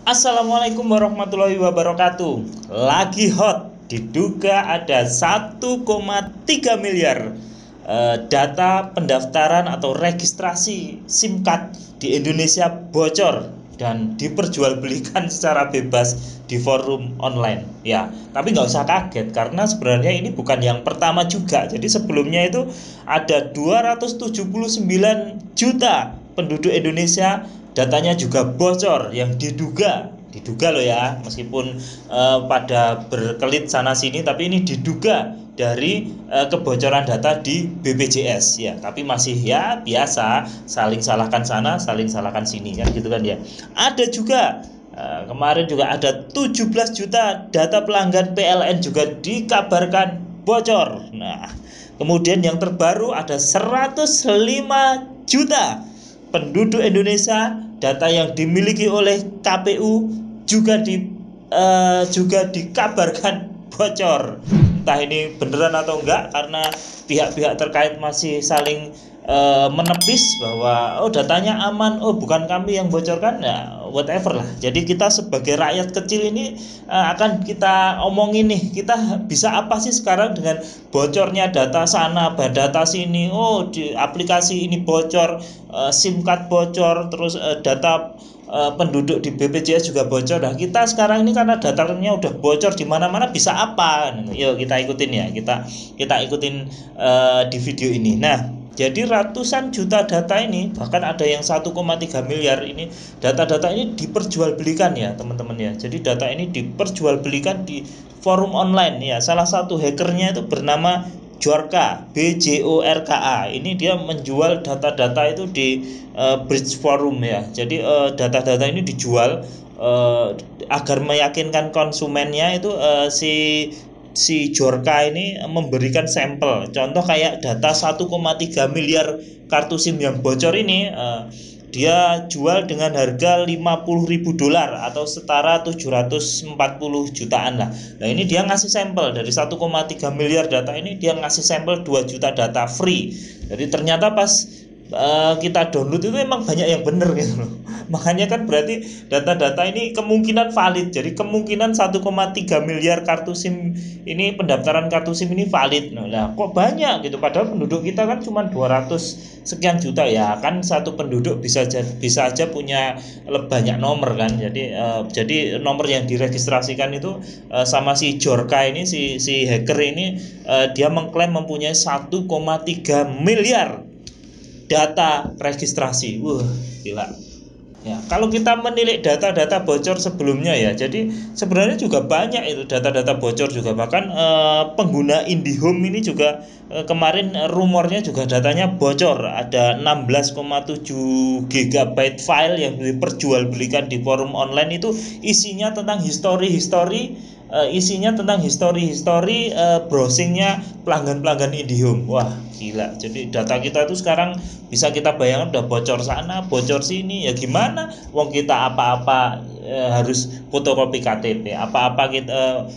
Assalamualaikum warahmatullahi wabarakatuh. Lagi hot, diduga ada 1,3 miliar data pendaftaran atau registrasi SIM card di Indonesia bocor dan diperjualbelikan secara bebas di forum online. Ya, tapi nggak usah kaget karena sebenarnya ini bukan yang pertama juga. Jadi sebelumnya itu ada 279 juta penduduk Indonesia datanya juga bocor yang diduga loh ya, meskipun pada berkelit sana sini, tapi ini diduga dari kebocoran data di BPJS ya, tapi masih ya biasa, saling salahkan sana saling salahkan sini kan gitu kan ya. Ada juga kemarin juga ada 17 juta data pelanggan PLN juga dikabarkan bocor. Nah, kemudian yang terbaru ada 105 juta penduduk Indonesia data yang dimiliki oleh KPU juga dikabarkan bocor. Entah ini beneran atau enggak, karena pihak-pihak terkait masih saling menepis bahwa oh datanya aman, oh bukan kami yang bocorkan, ya whatever lah. Jadi kita sebagai rakyat kecil ini akan kita omongin nih, kita bisa apa sih sekarang dengan bocornya data sana, data sini, oh di aplikasi ini bocor, SIM card bocor, terus data penduduk di BPJS juga bocor. Nah, kita sekarang ini karena datanya udah bocor di mana-mana, bisa apa? Yuk kita ikutin ya, kita ikutin di video ini. Nah, jadi ratusan juta data ini, bahkan ada yang 1,3 miliar ini, data-data ini diperjualbelikan ya teman-teman ya. Jadi data ini diperjualbelikan di forum online ya. Salah satu hackernya itu bernama Bjorka, BJORKA. Ini dia menjual data-data itu di Bridge Forum ya. Jadi data-data ini dijual agar meyakinkan konsumennya itu si Bjorka ini memberikan sampel. Contoh kayak data 1,3 miliar kartu SIM yang bocor ini dia jual dengan harga 50.000 dolar atau setara 740 jutaan lah. Nah, ini dia ngasih sampel dari 1,3 miliar data ini, dia ngasih sampel 2 juta data free. Jadi ternyata pas kita download itu emang banyak yang bener gitu loh. Makanya kan berarti data-data ini kemungkinan valid. Jadi kemungkinan 1,3 miliar kartu SIM ini, pendaftaran kartu SIM ini valid. Nah, kok banyak gitu, padahal penduduk kita kan cuma 200 sekian juta ya. Kan satu penduduk bisa aja punya banyak nomor kan. Jadi nomor yang diregistrasikan itu sama si Bjorka ini, si hacker ini, dia mengklaim mempunyai 1,3 miliar data registrasi. Wah, gila. Ya, kalau kita menilik data-data bocor sebelumnya ya, jadi sebenarnya juga banyak itu data-data bocor juga. Bahkan pengguna IndiHome ini juga kemarin rumornya juga datanya bocor. Ada 16,7 GB file yang diperjualbelikan di forum online, itu isinya tentang histori-histori browsingnya pelanggan-pelanggan IndiHome. Wah, gila. Jadi data kita itu sekarang bisa kita bayangkan udah bocor sana, bocor sini. Ya gimana? Wong kita apa-apa harus fotokopi KTP, apa-apa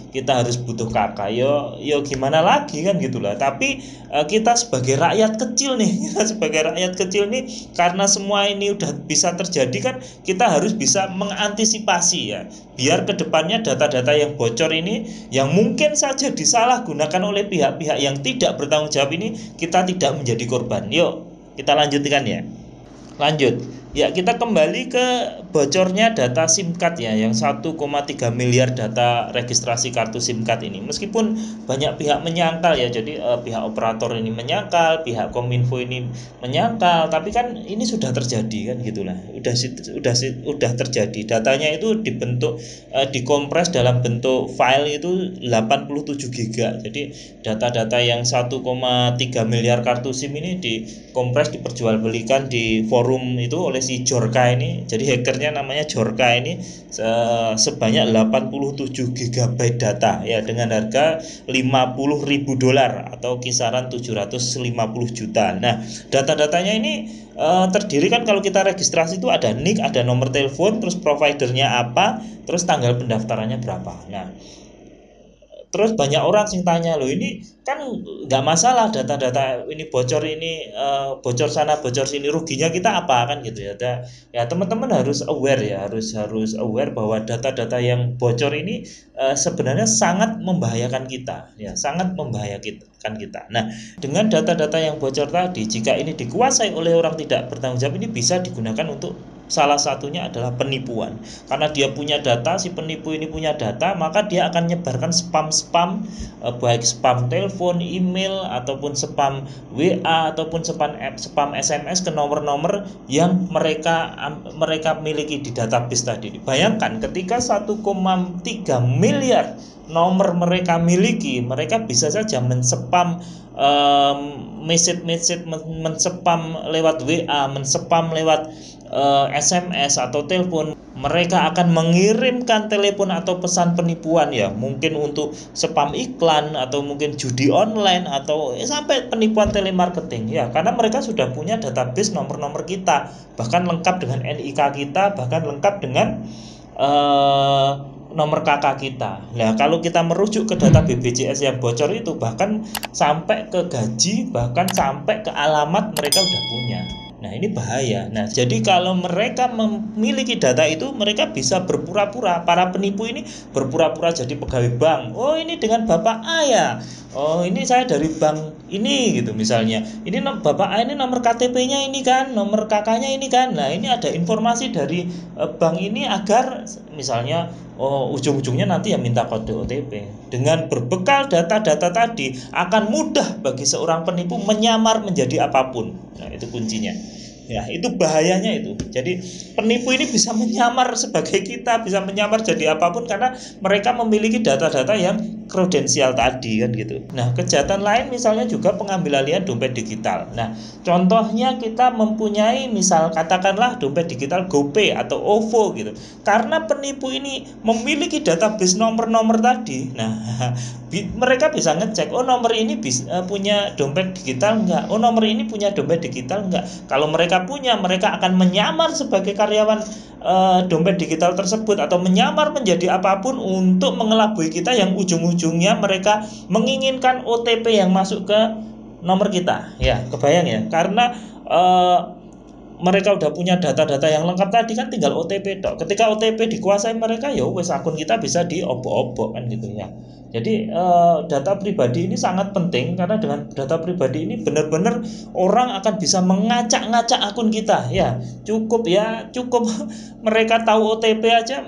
kita harus butuh KK. Yo gimana lagi kan gitulah. Tapi kita sebagai rakyat kecil nih, karena semua ini udah bisa terjadi kan, kita harus bisa mengantisipasi ya. Biar kedepannya data-data yang bocor ini, yang mungkin saja disalahgunakan oleh pihak-pihak yang tidak bertanggung jawab ini, kita tidak menjadi korban. Yuk kita lanjutkan ya. Lanjut. Ya, kita kembali ke bocornya data SIM card ya, yang 1,3 miliar data registrasi kartu SIM card ini. Meskipun banyak pihak menyangkal ya, jadi pihak operator ini menyangkal, pihak Kominfo ini menyangkal, tapi kan ini sudah terjadi kan gitulah. Udah terjadi. Datanya itu dibentuk dikompres dalam bentuk file itu 87 GB. Jadi data-data yang 1,3 miliar kartu SIM ini dikompres, diperjualbelikan di forum itu oleh si Bjorka ini. Jadi hackernya namanya Bjorka ini, sebanyak 87 GB data ya, dengan harga 50.000 dolar atau kisaran 750 juta. Nah, data-datanya ini terdiri kan, kalau kita registrasi itu ada nick, ada nomor telepon, terus providernya apa, terus tanggal pendaftarannya berapa. Nah, Terus banyak orang sing tanya, loh ini kan nggak masalah data-data ini bocor, ini bocor sana bocor sini, ruginya kita apa kan gitu ya. Ya teman-teman harus aware ya, harus aware bahwa data-data yang bocor ini sebenarnya sangat membahayakan kita ya, sangat membahayakan kita. Nah, dengan data-data yang bocor tadi, jika ini dikuasai oleh orang tidak bertanggung jawab, ini bisa digunakan untuk salah satunya adalah penipuan. Karena dia punya data, si penipu ini punya data, maka dia akan menyebarkan spam-spam, baik spam telepon, email, ataupun spam WA, ataupun spam SMS ke nomor-nomor yang mereka miliki di database tadi. Bayangkan ketika 1,3 miliar nomor mereka miliki, mereka bisa saja menspam message, menspam lewat WA, menspam lewat SMS atau telepon. Mereka akan mengirimkan telepon atau pesan penipuan ya, mungkin untuk spam iklan, atau mungkin judi online, atau sampai penipuan telemarketing ya, karena mereka sudah punya database nomor-nomor kita, bahkan lengkap dengan NIK kita, bahkan lengkap dengan nomor KK kita. Nah, kalau kita merujuk ke data BPJS yang bocor itu, bahkan sampai ke gaji, bahkan sampai ke alamat mereka udah punya. Nah, ini bahaya. Nah, jadi kalau mereka memiliki data itu, mereka bisa berpura-pura, para penipu ini berpura-pura jadi pegawai bank. Oh, ini dengan Bapak A ya. Oh, ini saya dari bank ini gitu misalnya. Ini Bapak A ini nomor KTP-nya ini kan, nomor KK-nya ini kan. Nah, ini ada informasi dari bank ini agar misalnya ujung-ujungnya nanti ya minta kode OTP. Dengan berbekal data-data tadi, akan mudah bagi seorang penipu menyamar menjadi apapun. Nah, itu kuncinya. Ya, itu bahayanya itu. Jadi penipu ini bisa menyamar sebagai kita, bisa menyamar jadi apapun, karena mereka memiliki data-data yang prudensial tadi kan gitu. Nah, kejahatan lain misalnya juga pengambil alihan dompet digital. Nah, contohnya kita mempunyai misal katakanlah dompet digital GoPay atau OVO gitu. Karena penipu ini memiliki database nomor-nomor tadi. Nah, mereka bisa ngecek, oh nomor ini punya dompet digital enggak, oh nomor ini punya dompet digital enggak. Kalau mereka punya, mereka akan menyamar sebagai karyawan dompet digital tersebut, atau menyamar menjadi apapun untuk mengelabui kita, yang ujung-ujungnya mereka menginginkan OTP yang masuk ke nomor kita. Ya, kebayang ya, karena mereka udah punya data-data yang lengkap tadi kan, tinggal OTP dok. Ketika OTP dikuasai mereka, ya wes akun kita bisa diobok-obok kan gitu ya. Jadi data pribadi ini sangat penting, karena dengan data pribadi ini benar-benar orang akan bisa mengacak-ngacak akun kita ya. Cukup mereka tahu OTP aja,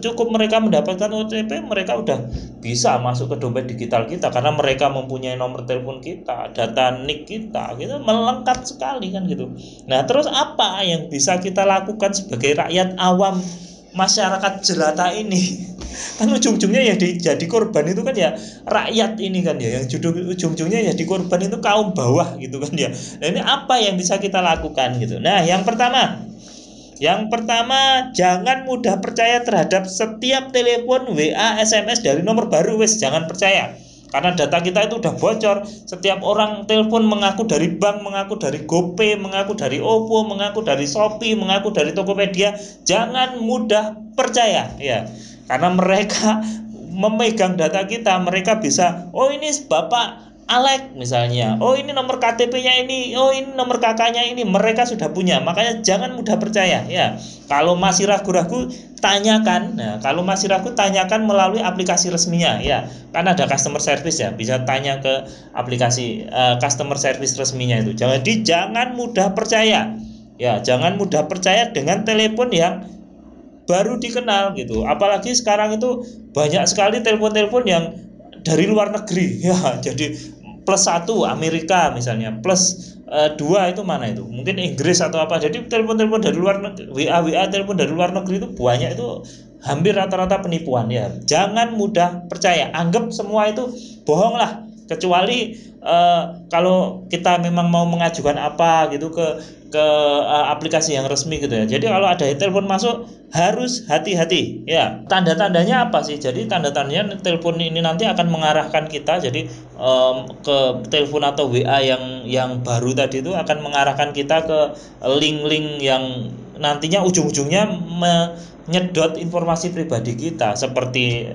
cukup mereka mendapatkan OTP, mereka udah bisa masuk ke dompet digital kita, karena mereka mempunyai nomor telepon kita, data NIK kita, gitu, melengkap sekali kan gitu. Nah, terus apa yang bisa kita lakukan sebagai rakyat awam, masyarakat jelata ini? Kan ujung-ujungnya yang jadi korban itu kan ya rakyat ini kan ya, yang ujung-ujungnya jadi korban itu kaum bawah gitu kan ya. Nah, ini apa yang bisa kita lakukan gitu? Nah, yang pertama, jangan mudah percaya terhadap setiap telepon, WA, SMS dari nomor baru. Jangan percaya, karena data kita itu udah bocor. Setiap orang telepon mengaku dari bank, mengaku dari GoPay, mengaku dari OVO, mengaku dari Shopee, mengaku dari Tokopedia. Jangan mudah percaya ya, karena mereka memegang data kita. Mereka bisa, oh ini Bapak Alek misalnya, oh ini nomor KTP-nya ini, oh ini nomor kakaknya ini, mereka sudah punya. Makanya jangan mudah percaya ya. Kalau masih ragu-ragu, tanyakan. Nah, kalau masih ragu, tanyakan melalui aplikasi resminya ya. Kan ada customer service ya, bisa tanya ke aplikasi customer service resminya itu. Jadi jangan mudah percaya. Ya, jangan mudah percaya dengan telepon yang baru dikenal gitu. Apalagi sekarang itu banyak sekali telepon-telepon yang dari luar negeri ya. Jadi +1 Amerika misalnya, +2 itu mana itu? Mungkin Inggris atau apa. Jadi telepon-telepon dari luar negeri, WA telepon dari luar negeri itu banyak, itu hampir rata-rata penipuan ya. Jangan mudah percaya. Anggap semua itu bohong lah. Kecuali kalau kita memang mau mengajukan apa gitu ke aplikasi yang resmi gitu ya. Jadi kalau ada telepon masuk, harus hati-hati ya. Tanda-tandanya apa sih? Jadi tanda-tandanya telepon ini nanti akan mengarahkan kita, jadi ke telepon atau WA yang baru tadi itu akan mengarahkan kita ke link-link yang nantinya ujung-ujungnya menyedot informasi pribadi kita, seperti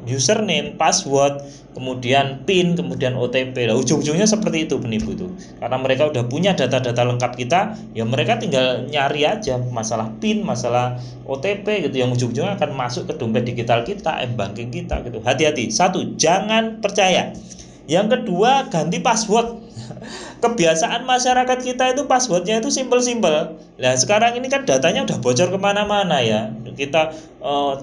username, password, kemudian PIN, kemudian OTP. Lah ujung-ujungnya seperti itu penipu itu. Karena mereka udah punya data-data lengkap kita, ya mereka tinggal nyari aja masalah PIN, masalah OTP gitu, yang ujung-ujungnya akan masuk ke dompet digital kita, banking kita gitu. Hati-hati. Satu, jangan percaya. Yang kedua, ganti password. Kebiasaan masyarakat kita itu passwordnya itu simpel-simpel. Nah sekarang ini kan datanya udah bocor kemana-mana ya. Kita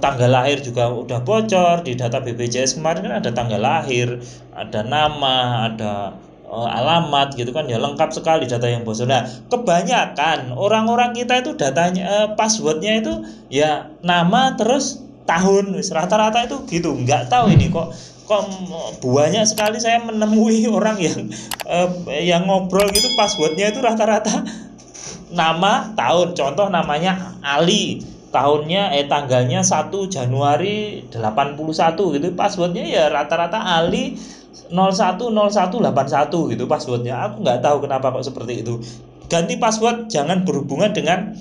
tanggal lahir juga udah bocor. Di data BPJS kemarin kan ada tanggal lahir, ada nama, ada alamat gitu kan, ya lengkap sekali data yang bocor. Nah kebanyakan orang-orang kita itu datanya passwordnya itu ya nama terus tahun, rata-rata itu gitu. Nggak tahu ini kok banyak sekali saya menemui orang yang ngobrol gitu passwordnya itu rata-rata nama tahun. Contoh namanya Ali, tahunnya tanggalnya 1 Januari 81 gitu, passwordnya ya rata-rata Ali 010181 gitu passwordnya. Aku nggak tahu kenapa kok seperti itu. Ganti password jangan berhubungan dengan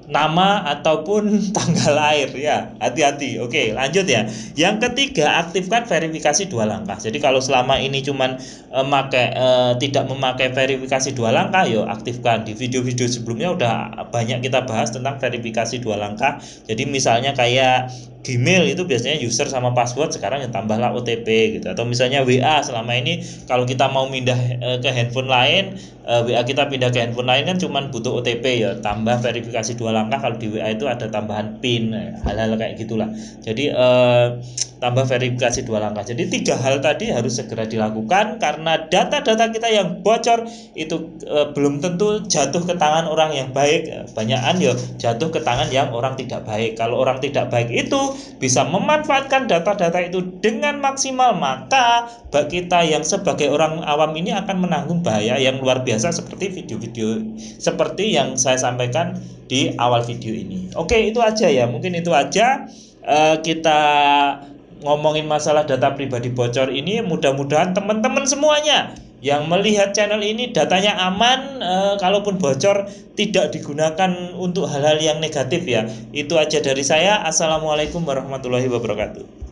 nama ataupun tanggal lahir ya, hati-hati. Oke, lanjut ya. Yang ketiga, aktifkan verifikasi 2 langkah. Jadi kalau selama ini cuman tidak memakai verifikasi 2 langkah, yo aktifkan. Di video-video sebelumnya udah banyak kita bahas tentang verifikasi 2 langkah. Jadi misalnya kayak Gmail itu biasanya user sama password, sekarang ya tambahlah OTP gitu. Atau misalnya WA, selama ini kalau kita mau pindah ke handphone lain, WA kita pindah ke handphone lain kan cuman butuh OTP, ya tambah verifikasi 2 langkah. Kalau di WA itu ada tambahan PIN, hal-hal kayak gitulah. Jadi tambah verifikasi 2 langkah. Jadi 3 hal tadi harus segera dilakukan, karena data-data kita yang bocor itu belum tentu jatuh ke tangan orang yang baik. Banyakan ya jatuh ke tangan yang orang tidak baik. Kalau orang tidak baik itu bisa memanfaatkan data-data itu dengan maksimal, maka bagi kita yang sebagai orang awam ini akan menanggung bahaya yang luar biasa, seperti video-video seperti yang saya sampaikan di awal video ini. Oke, itu aja ya, mungkin itu aja kita ngomongin masalah data pribadi bocor ini. Mudah-mudahan teman-teman semuanya yang melihat channel ini datanya aman, kalaupun bocor tidak digunakan untuk hal-hal yang negatif ya. Itu aja dari saya. Assalamualaikum warahmatullahi wabarakatuh.